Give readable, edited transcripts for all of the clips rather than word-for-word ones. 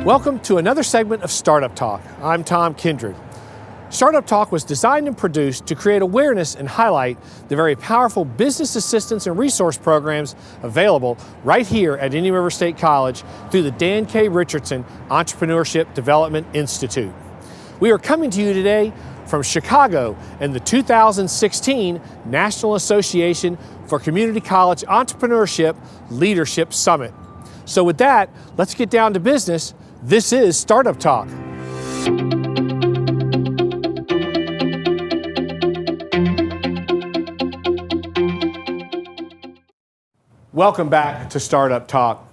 Welcome to another segment of Startup Talk. I'm Tom Kindred. Startup Talk was designed and produced to create awareness and highlight the very powerful business assistance and resource programs available right here at Indian River State College through the Dan K. Richardson Entrepreneurship Development Institute. We are coming to you today from Chicago and the 2016 National Association for Community College Entrepreneurship Leadership Summit. So with that, let's get down to business. This is Startup Talk. Welcome back to Startup Talk.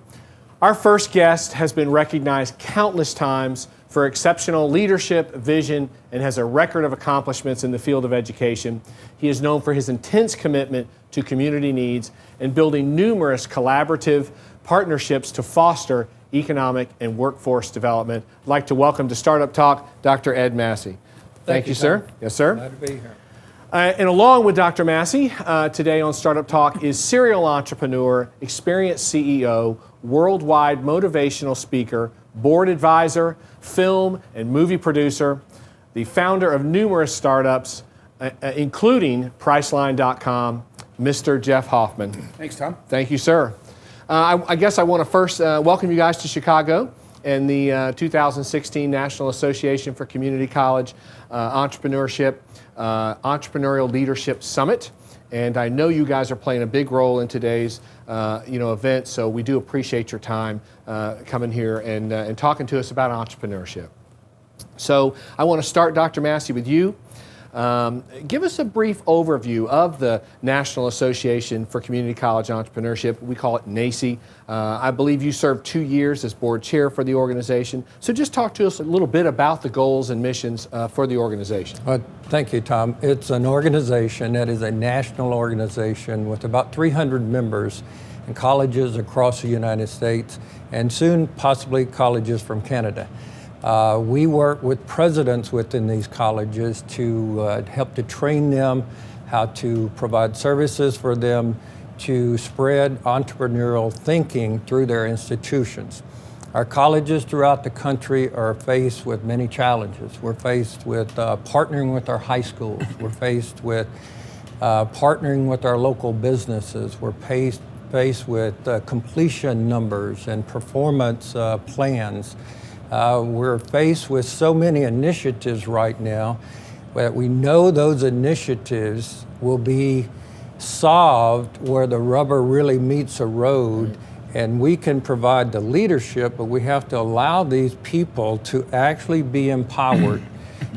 Our first guest has been recognized countless times for exceptional leadership, vision, and has a record of accomplishments in the field of education. He is known for his intense commitment to community needs and building numerous collaborative partnerships to foster economic and workforce development. I'd like to welcome to Startup Talk, Dr. Ed Massey. Thank you, sir. Yes, sir. Glad to be here. And along with Dr. Massey, today on Startup Talk is serial entrepreneur, experienced CEO, worldwide motivational speaker, board advisor, film and movie producer, the founder of numerous startups, including Priceline.com, Mr. Jeff Hoffman. Thanks, Tom. Thank you, sir. I guess I want to first welcome you guys to Chicago and the 2016 National Association for Community College Entrepreneurship Entrepreneurial Leadership Summit. And I know you guys are playing a big role in today's event, so we do appreciate your time coming here and talking to us about entrepreneurship. So I want to start, Dr. Massey, with you. Give us a brief overview of the National Association for Community College Entrepreneurship. We call it NACCE. I believe you served 2 years as board chair for the organization. So just talk to us a little bit about the goals and missions for the organization. Thank you, Tom. It's an organization that is a national organization with about 300 members in colleges across the United States and soon possibly colleges from Canada. We work with presidents within these colleges to help to train them, how to provide services for them, to spread entrepreneurial thinking through their institutions. Our colleges throughout the country are faced with many challenges. We're faced with partnering with our high schools. We're faced with partnering with our local businesses. We're faced with completion numbers and performance plans. We're faced with so many initiatives right now that we know those initiatives will be solved where the rubber really meets a road, and we can provide the leadership, but we have to allow these people to actually be empowered.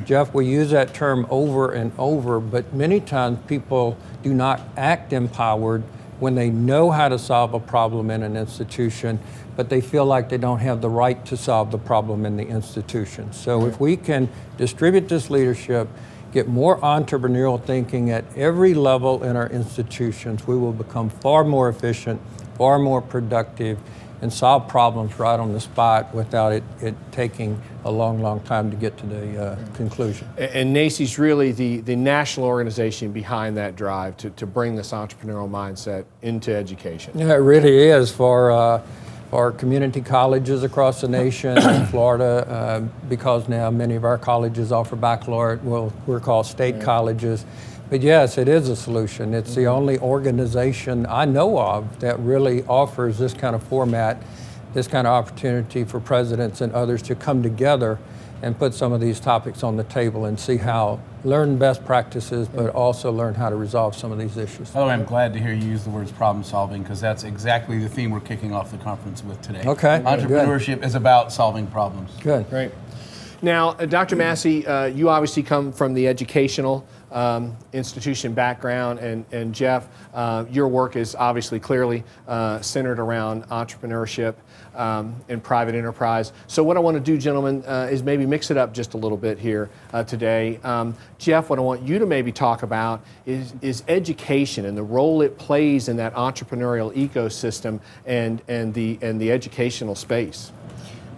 Jeff, we use that term over and over, but many times people do not act empowered when they know how to solve a problem in an institution, but they feel like they don't have the right to solve the problem in the institution. So if we can distribute this leadership, get more entrepreneurial thinking at every level in our institutions, we will become far more efficient, far more productive, and solve problems right on the spot without it taking a long, long time to get to the conclusion. And NACCE's really the national organization behind that drive to bring this entrepreneurial mindset into education. Yeah, it really is for community colleges across the nation in Florida, because now many of our colleges offer baccalaureate, we're called state colleges. But yes, it is a solution. It's the only organization I know of that really offers this kind of format, this kind of opportunity for presidents and others to come together and put some of these topics on the table and see how, learn best practices, but also learn how to resolve some of these issues. Oh, I'm glad to hear you use the words problem solving, because that's exactly the theme we're kicking off the conference with today. Okay. Entrepreneurship is about solving problems. Good. Great. Now, Dr. Massey, you obviously come from the educational institution background, and Jeff, your work is obviously clearly centered around entrepreneurship and private enterprise. So what I want to do, gentlemen, is maybe mix it up just a little bit here today. Jeff, what I want you to maybe talk about is education and the role it plays in that entrepreneurial ecosystem and the educational space.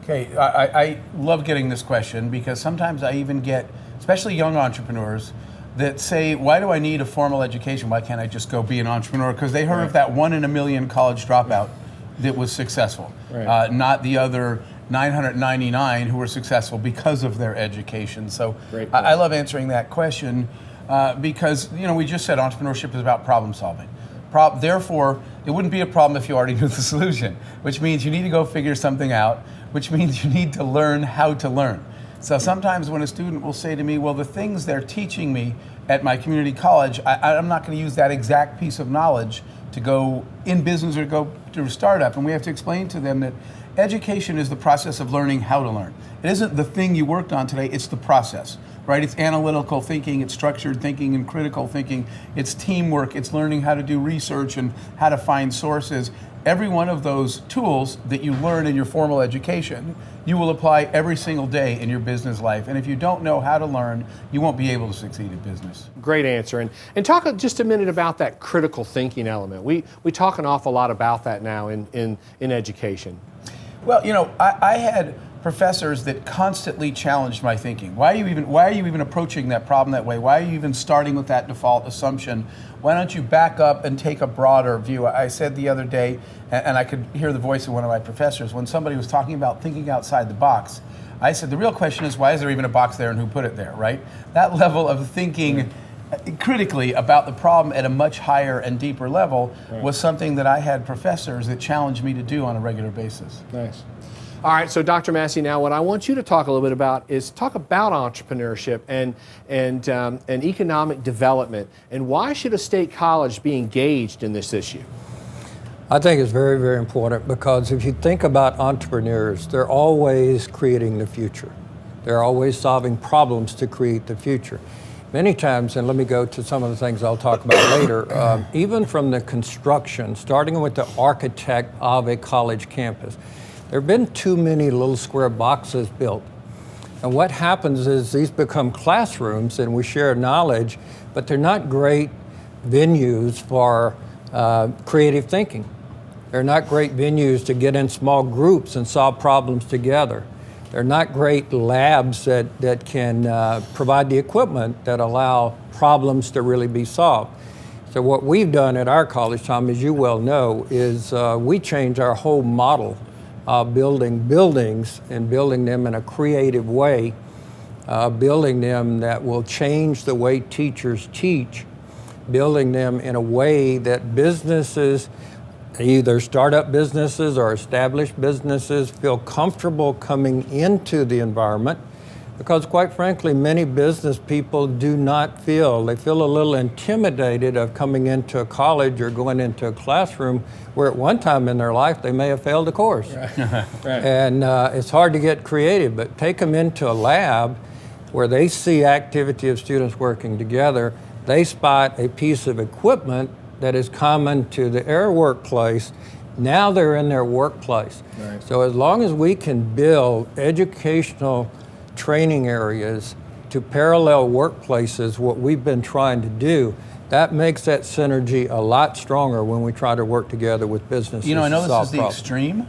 Okay, I love getting this question, because sometimes I even get, especially young entrepreneurs, that say, why do I need a formal education? Why can't I just go be an entrepreneur? Because they heard of that 1 in a million college dropout that was successful, not the other 999 who were successful because of their education. So Great point. I love answering that question because, you know, we just said entrepreneurship is about problem solving. Therefore, it wouldn't be a problem if you already knew the solution, which means you need to go figure something out, which means you need to learn how to learn. So sometimes when a student will say to me, well, the things they're teaching me at my community college, I'm not going to use that exact piece of knowledge to go in business or go to a startup. And we have to explain to them that education is the process of learning how to learn. It isn't the thing you worked on today, it's the process, right? It's analytical thinking, it's structured thinking and critical thinking, it's teamwork, it's learning how to do research and how to find sources. Every one of those tools that you learn in your formal education, you will apply every single day in your business life. And if you don't know how to learn, you won't be able to succeed in business. Great answer. And talk just a minute about that critical thinking element. We talk an awful lot about that now in education. Well, you know, I had professors that constantly challenged my thinking. Why are you even approaching that problem that way? Why are you even starting with that default assumption? Why don't you back up and take a broader view? I said the other day, and I could hear the voice of one of my professors, when somebody was talking about thinking outside the box, I said, the real question is, why is there even a box there and who put it there, right? That level of thinking critically about the problem at a much higher and deeper level was something that I had professors that challenged me to do on a regular basis. Nice. All right, so Dr. Massey, now what I want you to talk a little bit about is talk about entrepreneurship and economic development, and why should a state college be engaged in this issue? I think it's very, very important because if you think about entrepreneurs, they're always creating the future. They're always solving problems to create the future. Many times, and let me go to some of the things I'll talk about later, even from the construction, starting with the architect of a college campus, there have been too many little square boxes built. And what happens is these become classrooms and we share knowledge, but they're not great venues for creative thinking. They're not great venues to get in small groups and solve problems together. They're not great labs that can provide the equipment that allow problems to really be solved. So what we've done at our college, Tom, as you well know, is we changed our whole model of building buildings and building them in a creative way, building them that will change the way teachers teach, building them in a way that businesses, either startup businesses or established businesses, feel comfortable coming into the environment, because quite frankly, many business people do not feel, they feel a little intimidated of coming into a college or going into a classroom where at one time in their life they may have failed a course. Right. And it's hard to get creative, but take them into a lab where they see activity of students working together, they spot a piece of equipment that is common to their workplace. Now they're in their workplace. Right. So as long as we can build educational training areas to parallel workplaces, what we've been trying to do, that makes that synergy a lot stronger when we try to work together with businesses. You know, I know to this solve is the problems. extreme,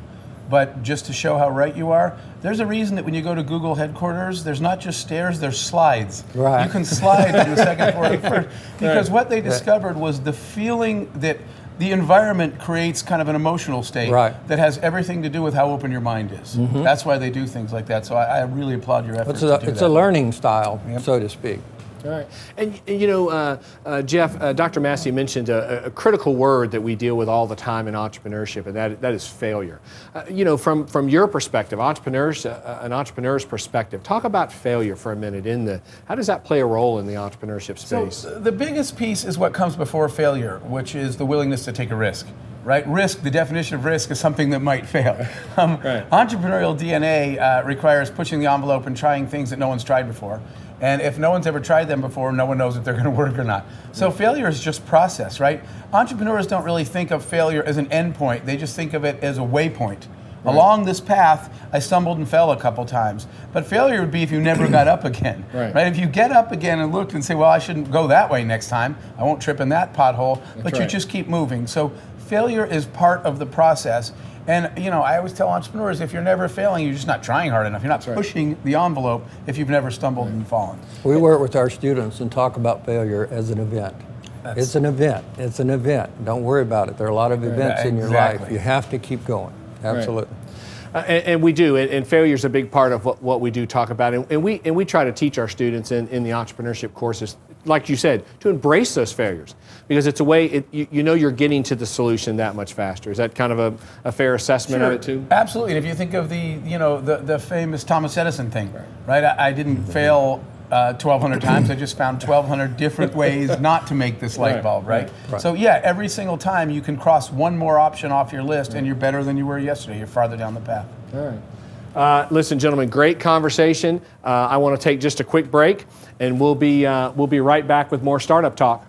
but just to show how right you are, there's a reason that when you go to Google headquarters, there's not just stairs, there's slides. Right. You can slide from the second floor to the first. Because what they discovered was the feeling that the environment creates kind of an emotional state that has everything to do with how open your mind is. That's why they do things like that. So I really applaud your efforts. It's a learning style, so to speak. All right. And you know, Jeff, Dr. Massey mentioned a critical word that we deal with all the time in entrepreneurship, and that is failure. You know, from your perspective, an entrepreneur's perspective, talk about failure for a minute. How does that play a role in the entrepreneurship space? So the biggest piece is what comes before failure, which is the willingness to take a risk. Right? Risk, the definition of risk is something that might fail. Entrepreneurial DNA requires pushing the envelope and trying things that no one's tried before. And if no one's ever tried them before, no one knows if they're going to work or not. So failure is just process, right? Entrepreneurs don't really think of failure as an end point. They just think of it as a waypoint. Along this path, I stumbled and fell a couple times. But failure would be if you never got up again. Right? If you get up again and look and say, well, I shouldn't go that way next time. I won't trip in that pothole. But you just keep moving. So failure is part of the process. And you know, I always tell entrepreneurs, if you're never failing, you're just not trying hard enough. You're not pushing the envelope if you've never stumbled and fallen. We work with our students and talk about failure as an event. It's an event. It's an event. Don't worry about it. There are a lot of events in your life. You have to keep going. Absolutely. And we do, and failure is a big part of what we do talk about, and we try to teach our students in the entrepreneurship courses, like you said, to embrace those failures, because it's a way, you know you're getting to the solution that much faster. Is that kind of a fair assessment of it too? Absolutely. And if you think of the famous Thomas Edison thing, right? I didn't fail 1,200 times. I just found 1,200 different ways not to make this light bulb, right? So yeah, every single time you can cross one more option off your list, and you're better than you were yesterday. You're farther down the path. All right. Listen, gentlemen, great conversation. I want to take just a quick break, and we'll be right back with more Startup Talk.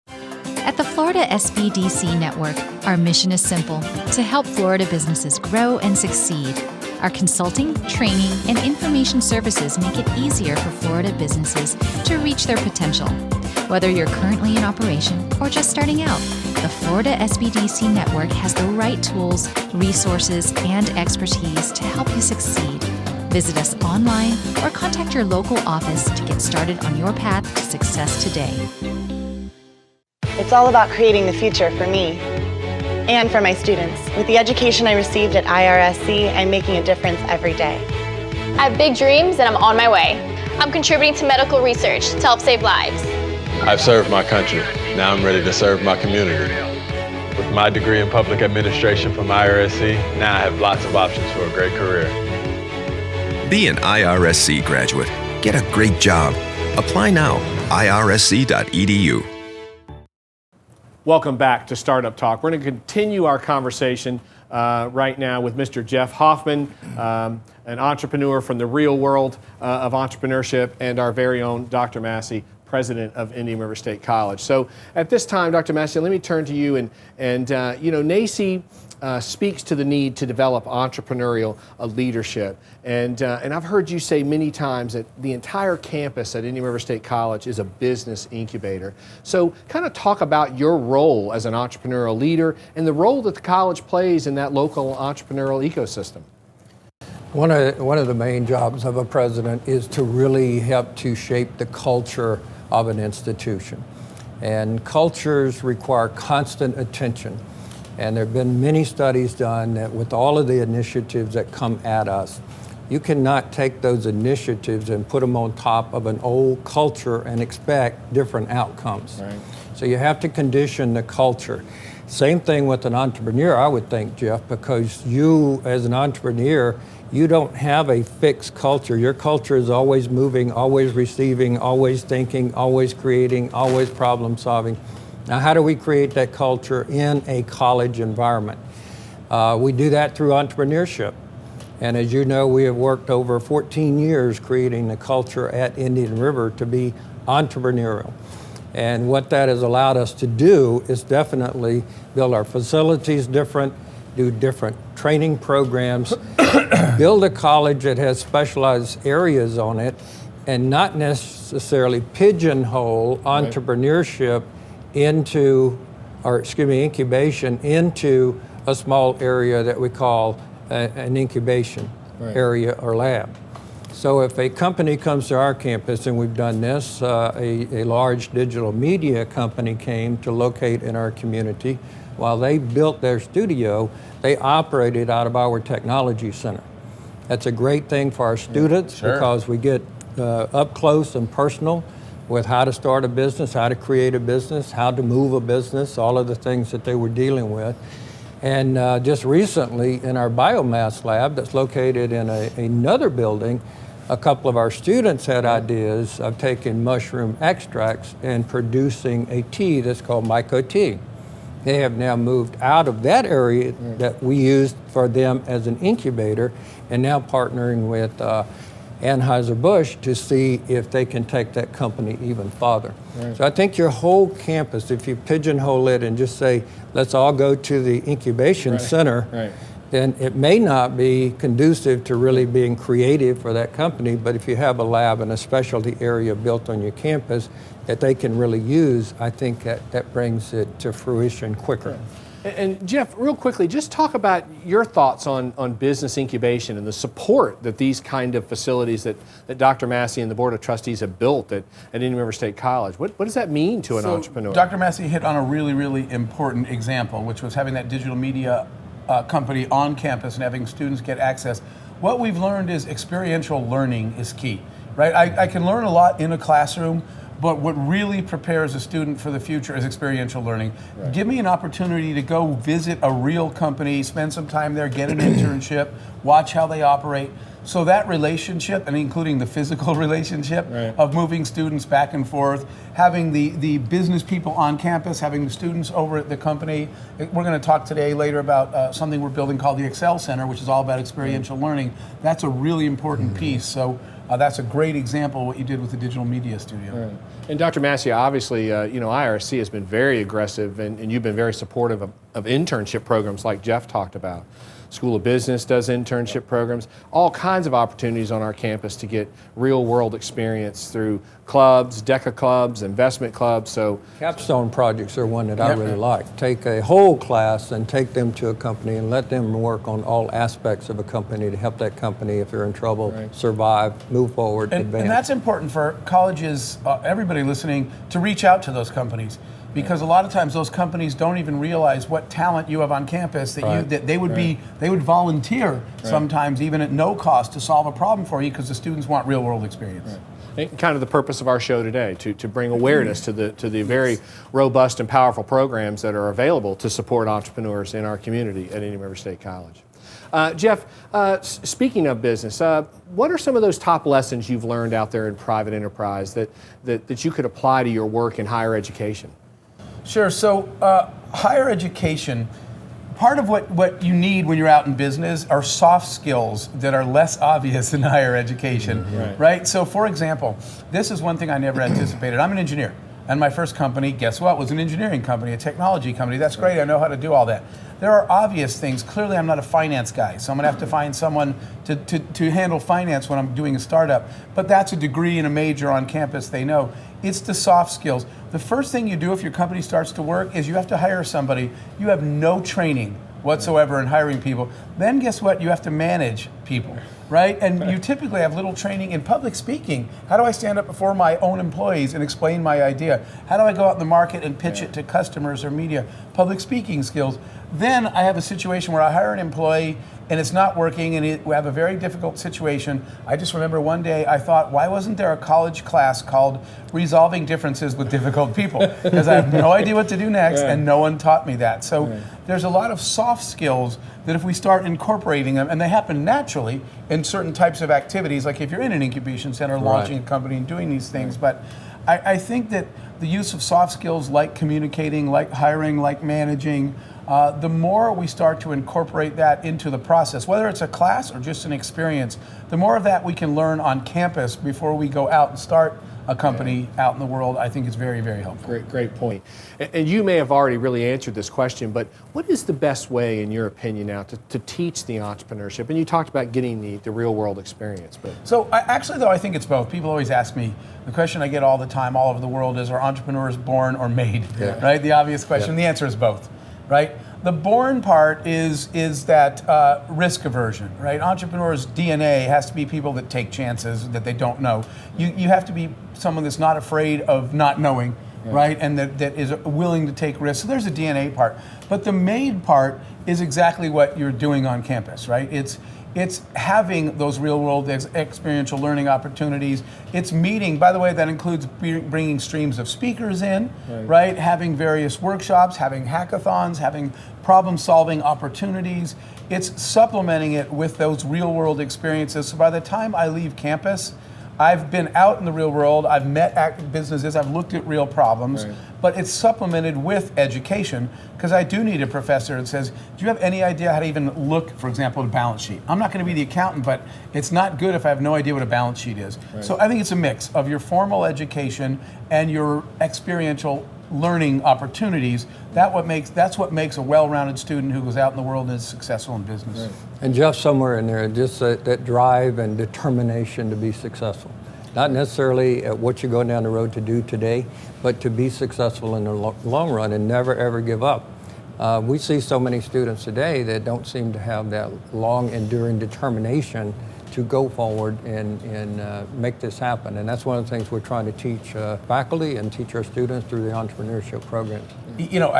At the Florida SBDC Network, our mission is simple: to help Florida businesses grow and succeed. Our consulting, training, and information services make it easier for Florida businesses to reach their potential. Whether you're currently in operation or just starting out, the Florida SBDC Network has the right tools, resources, and expertise to help you succeed. Visit us online or contact your local office to get started on your path to success today. It's all about creating the future for me and for my students. With the education I received at IRSC, I'm making a difference every day. I have big dreams and I'm on my way. I'm contributing to medical research to help save lives. I've served my country. Now I'm ready to serve my community. With my degree in public administration from IRSC, now I have lots of options for a great career. Be an IRSC graduate. Get a great job. Apply now. irsc.edu. Welcome back to Startup Talk. We're going to continue our conversation right now with Mr. Jeff Hoffman, an entrepreneur from the real world of entrepreneurship, and our very own Dr. Massey, president of Indian River State College. So at this time, Dr. Massey, let me turn to you, and NACCE speaks to the need to develop entrepreneurial leadership. And I've heard you say many times that the entire campus at Indian River State College is a business incubator. So kind of talk about your role as an entrepreneurial leader and the role that the college plays in that local entrepreneurial ecosystem. One of the main jobs of a president is to really help to shape the culture of an institution. And cultures require constant attention. And there have been many studies done that with all of the initiatives that come at us, you cannot take those initiatives and put them on top of an old culture and expect different outcomes. Right. So you have to condition the culture. Same thing with an entrepreneur, I would think, Jeff, because you as an entrepreneur, you don't have a fixed culture. Your culture is always moving, always receiving, always thinking, always creating, always problem solving. Now, how do we create that culture in a college environment? We do that through entrepreneurship. And as you know, we have worked over 14 years creating the culture at Indian River to be entrepreneurial. And what that has allowed us to do is definitely build our facilities different, do different training programs, build a college that has specialized areas on it, and not necessarily pigeonhole entrepreneurship into, incubation into a small area that we call an incubation area or lab. So if a company comes to our campus, and we've done this, a large digital media company came to locate in our community. While they built their studio, they operated out of our technology center. That's a great thing for our students because we get up close and personal with how to start a business, how to create a business, how to move a business, all of the things that they were dealing with. And just recently in our biomass lab that's located in another building, a couple of our students had ideas of taking mushroom extracts and producing a tea that's called myco tea. They have now moved out of that area that we used for them as an incubator and now partnering with Anheuser-Busch to see if they can take that company even farther. So I think your whole campus, if you pigeonhole it and just say, let's all go to the incubation center, then it may not be conducive to really being creative for that company, but if you have a lab and a specialty area built on your campus that they can really use, I think that brings it to fruition quicker. And Jeff, real quickly, just talk about your thoughts on business incubation and the support that these kind of facilities that Dr. Massey and the Board of Trustees have built at Indian River State College. What does that mean to an entrepreneur? Dr. Massey hit on a really, really important example, which was having that digital media company on campus and having students get access, what we've learned is experiential learning is key, right? I can learn a lot in a classroom, but what really prepares a student for the future is experiential learning. Right. Give me an opportunity to go visit a real company, spend some time there, get an internship, watch how they operate. So that relationship, and including the physical relationship of moving students back and forth, having the business people on campus, having the students over at the company. We're going to talk today later about something we're building called the Excel Center, which is all about experiential learning. That's a really important piece. So that's a great example of what you did with the Digital Media Studio. Right. And Dr. Massey, obviously, IRSC has been very aggressive, and you've been very supportive of internship programs like Jeff talked about. School of Business does internship programs, all kinds of opportunities on our campus to get real world experience through clubs, DECA clubs, investment clubs. So capstone projects are one that I really like. Take a whole class and take them to a company and let them work on all aspects of a company to help that company, if they're in trouble, survive, move forward, advance. And that's important for colleges, everybody listening, to reach out to those companies. Because a lot of times those companies don't even realize what talent you have on campus that they would volunteer sometimes even at no cost to solve a problem for you because the students want real world experience. And kind of the purpose of our show today, to bring awareness to the very robust and powerful programs that are available to support entrepreneurs in our community at Indian River State College. Jeff, speaking of business, what are some of those top lessons you've learned out there in private enterprise that you could apply to your work in higher education? Sure. So higher education, part of what you need when you're out in business are soft skills that are less obvious in higher education, right? So for example, this is one thing I never anticipated. I'm an engineer, and my first company, guess what, was an engineering company, a technology company. That's great, I know how to do all that. There are obvious things. Clearly, I'm not a finance guy, so I'm gonna have to find someone to handle finance when I'm doing a startup. But that's a degree and a major on campus, they know. It's the soft skills. The first thing you do if your company starts to work is you have to hire somebody. You have no training whatsoever in hiring people. Then guess what? You have to manage people, right? And you typically have little training in public speaking. How do I stand up before my own employees and explain my idea? How do I go out in the market and pitch it to customers or media? Public speaking skills. Then I have a situation where I hire an employee and it's not working and we have a very difficult situation. I just remember one day I thought, why wasn't there a college class called Resolving Differences with Difficult People? Because I have no idea what to do next and no one taught me that. So there's a lot of soft skills that if we start incorporating them, and they happen naturally in certain types of activities, like if you're in an incubation center launching a company and doing these things, but I think that the use of soft skills like communicating, like hiring, like managing, the more we start to incorporate that into the process, whether it's a class or just an experience, the more of that we can learn on campus before we go out and start a company out in the world, I think is very, very helpful. Great point. And you may have already really answered this question, but what is the best way, in your opinion, now to teach the entrepreneurship? And you talked about getting the real world experience. But So actually, though, I think it's both. People always ask me, the question I get all the time all over the world is, are entrepreneurs born or made? Right? The obvious question. The answer is both. Right? The born part is that risk aversion, right? Entrepreneurs' DNA has to be people that take chances that they don't know. You have to be someone that's not afraid of not knowing, right? And that is willing to take risks. So there's a DNA part. But the made part is exactly what you're doing on campus, right? It's having those real-world experiential learning opportunities. It's meeting, by the way, that includes bringing streams of speakers in, right? Having various workshops, having hackathons, having problem-solving opportunities. It's supplementing it with those real-world experiences. So by the time I leave campus, I've been out in the real world, I've met businesses, I've looked at real problems, but it's supplemented with education, because I do need a professor that says, do you have any idea how to even look, for example, at a balance sheet? I'm not going to be the accountant, but it's not good if I have no idea what a balance sheet is. So I think it's a mix of your formal education and your experiential learning opportunities. That's what makes a well-rounded student who goes out in the world and is successful in business. And Jeff, somewhere in there, just that drive and determination to be successful. Not necessarily at what you're going down the road to do today, but to be successful in the long run and never ever give up. We see so many students today that don't seem to have that long enduring determination to go forward and make this happen. And that's one of the things we're trying to teach faculty and teach our students through the entrepreneurship programs. You know,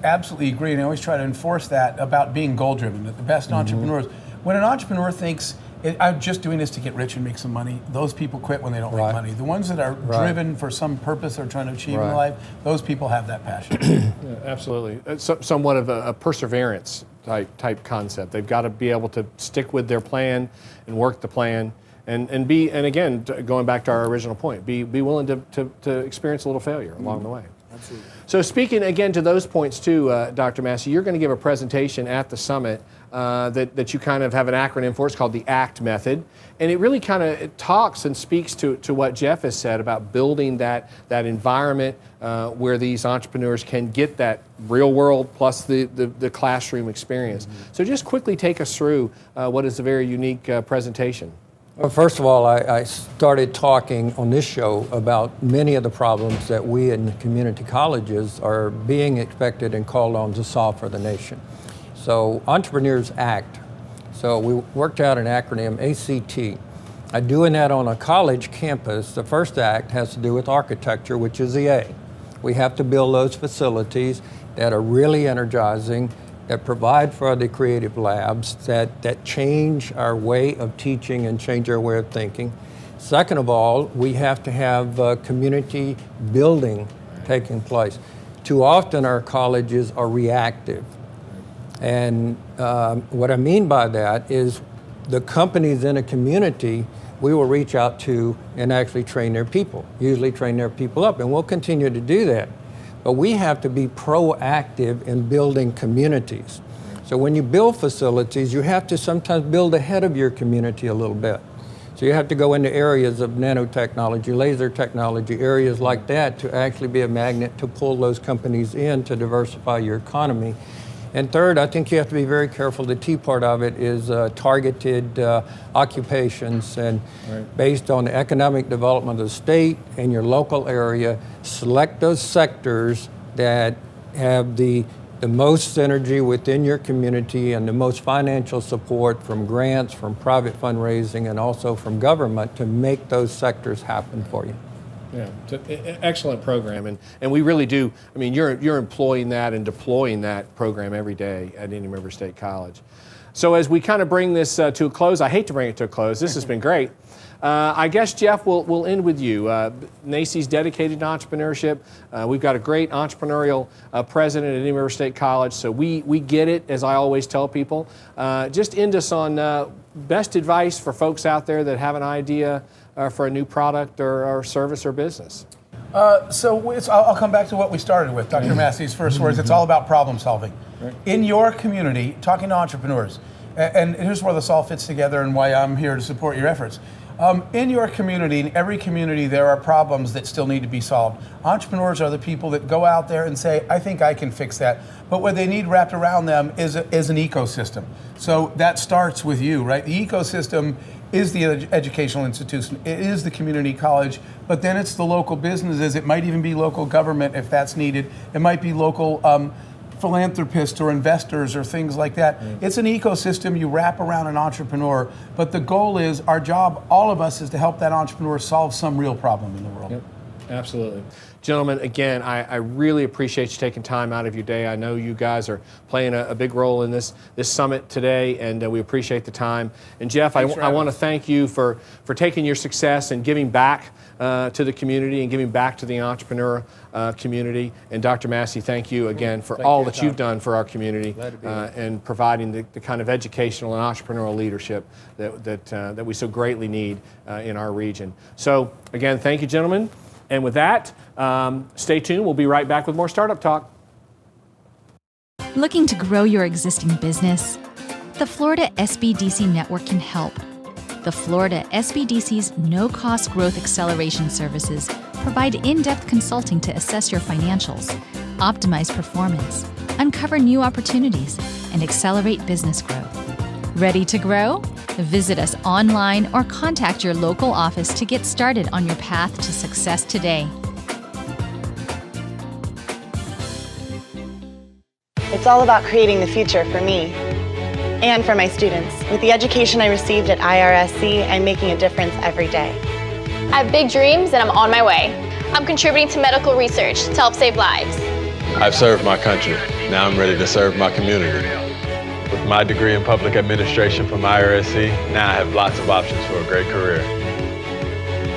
absolutely agree, and I always try to enforce that about being goal-driven, that the best entrepreneurs, when an entrepreneur thinks, I'm just doing this to get rich and make some money, those people quit when they don't make money. The ones that are driven for some purpose they're trying to achieve in life, those people have that passion. Yeah, absolutely. It's somewhat of a perseverance type concept. They've got to be able to stick with their plan and work the plan. And again, going back to our original point, be willing to experience a little failure along the way. Absolutely. So speaking again to those points too, Dr. Massey, you're going to give a presentation at the summit that you kind of have an acronym for. It's called the ACT method. And it really kind of talks and speaks to what Jeff has said about building that environment where these entrepreneurs can get that real world plus the classroom experience. So just quickly take us through what is a very unique presentation. Well, first of all, I started talking on this show about many of the problems that we in community colleges are being expected and called on to solve for the nation. So Entrepreneurs Act. So we worked out an acronym, ACT. Doing that on a college campus, the first act has to do with architecture, which is the A. We have to build those facilities that are really energizing, that provide for the creative labs, that change our way of teaching and change our way of thinking. Second of all, we have to have community building taking place. Too often our colleges are reactive. And what I mean by that is the companies in a community we will reach out to and actually train their people, usually train their people up, and we'll continue to do that. But we have to be proactive in building communities. So when you build facilities, you have to sometimes build ahead of your community a little bit. So you have to go into areas of nanotechnology, laser technology, areas like that to actually be a magnet to pull those companies in to diversify your economy. And third, I think you have to be very careful. The T part of it is targeted occupations, and based on the economic development of the state and your local area, select those sectors that have the most synergy within your community and the most financial support from grants, from private fundraising, and also from government to make those sectors happen for you. Yeah, it's an excellent program, and we really do. I mean, you're employing that and deploying that program every day at Indian River State College. So as we kind of bring this to a close, I hate to bring it to a close. This has been great. I guess, Jeff, we'll end with you. NACCE's dedicated to entrepreneurship. We've got a great entrepreneurial president at Indian River State College, so we get it, as I always tell people. Just end us on best advice for folks out there that have an idea for a new product or service or business. I'll come back to what we started with, Dr. Massey's first words. It's all about problem solving. In your community, talking to entrepreneurs, and here's where this all fits together and why I'm here to support your efforts. In your community, in every community, there are problems that still need to be solved. Entrepreneurs are the people that go out there and say, I think I can fix that. But what they need wrapped around them is an ecosystem. So that starts with you, right? The ecosystem is the educational institution, it is the community college, but then it's the local businesses. It might even be local government if that's needed. It might be local philanthropists or investors or things like that. It's an ecosystem you wrap around an entrepreneur, but the goal is, our job, all of us, is to help that entrepreneur solve some real problem in the world. Yep. Absolutely. Gentlemen, again, I really appreciate you taking time out of your day. I know you guys are playing a big role in this summit today, and we appreciate the time. And Jeff, I want to thank you for taking your success and giving back to the community and giving back to the entrepreneur community. And Dr. Massey, thank you again for all that you've done for our community and providing the kind of educational and entrepreneurial leadership that we so greatly need in our region. So again, thank you, gentlemen. And with that, stay tuned. We'll be right back with more Startup Talk. Looking to grow your existing business? The Florida SBDC Network can help. The Florida SBDC's no-cost growth acceleration services provide in-depth consulting to assess your financials, optimize performance, uncover new opportunities, and accelerate business growth. Ready to grow? Visit us online or contact your local office to get started on your path to success today. It's all about creating the future for me and for my students. With the education I received at IRSC, I'm making a difference every day. I have big dreams and I'm on my way. I'm contributing to medical research to help save lives. I've served my country. Now I'm ready to serve my community. With my degree in public administration from IRSC, now I have lots of options for a great career.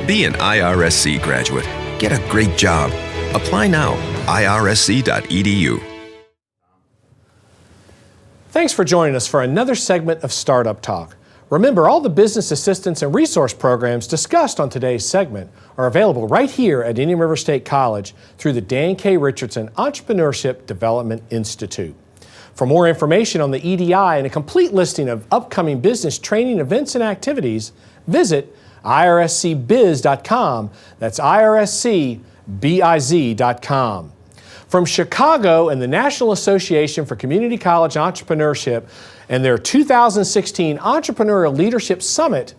Be an IRSC graduate. Get a great job. Apply now. IRSC.edu. Thanks for joining us for another segment of Startup Talk. Remember, all the business assistance and resource programs discussed on today's segment are available right here at Indian River State College through the Dan K. Richardson Entrepreneurship Development Institute. For more information on the EDI and a complete listing of upcoming business training events and activities, visit irscbiz.com. That's irscbiz.com. From Chicago and the National Association for Community College Entrepreneurship and their 2016 Entrepreneurial Leadership Summit,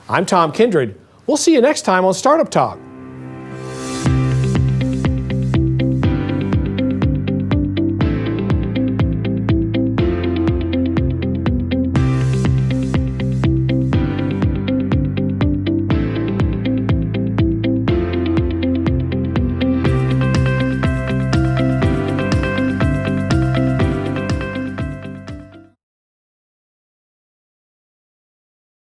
I'm Tom Kindred. We'll see you next time on Startup Talk.